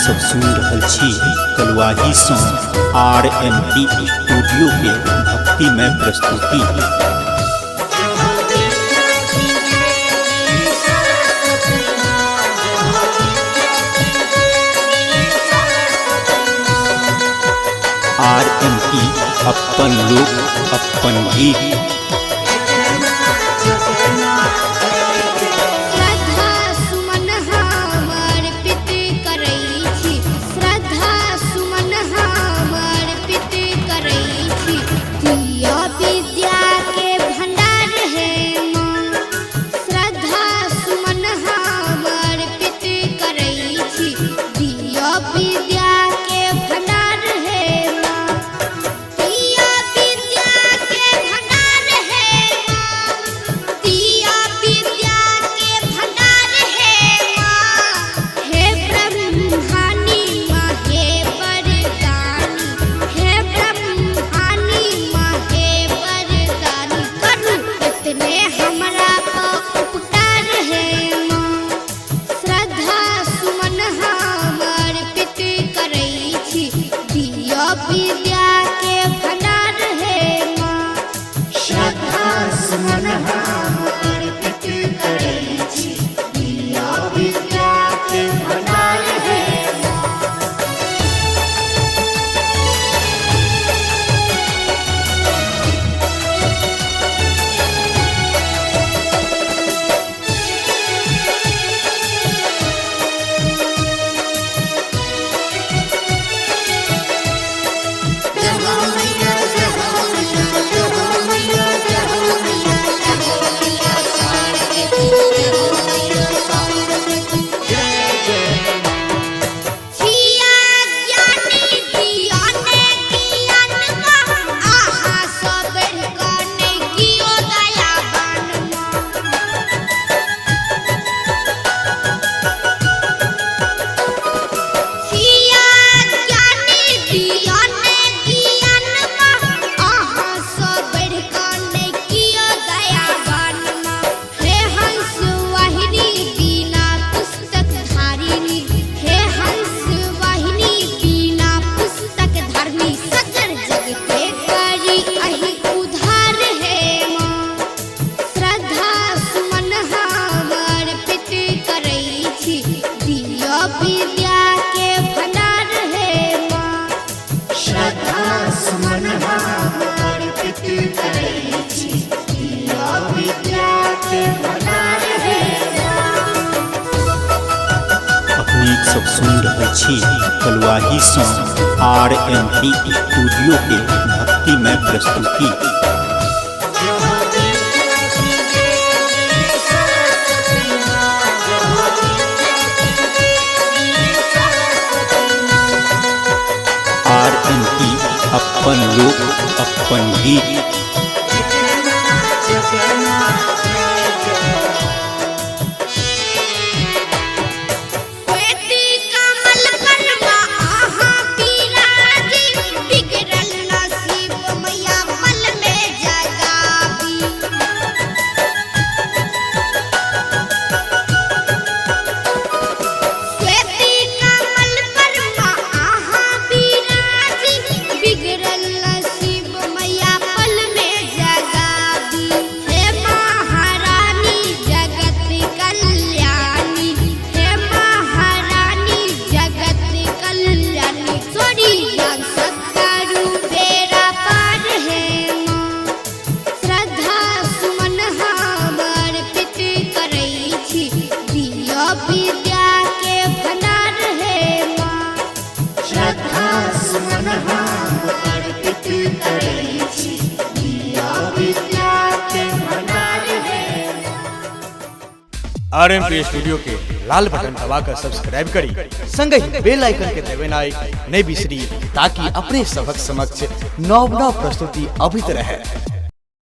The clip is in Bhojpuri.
सब सुन रहल छी कलुआही सँ RMP स्टूडियो के भक्तिमय प्रस्तुति। RMP अपन लोक अपन गीत। सब सुन रहल छी कलुआही सँ RMP स्टूडियो के भक्तिमय प्रस्तुति। RMP अपन लोक अपन गीत। RMP स्टूडियो के लाल बटन दबाकर सब्सक्राइब करी, संग ही बेल आइकन के दबानाई नहीं बिसरी, ताकि अपने सबक समक्ष नव प्रस्तुति अभित रहे।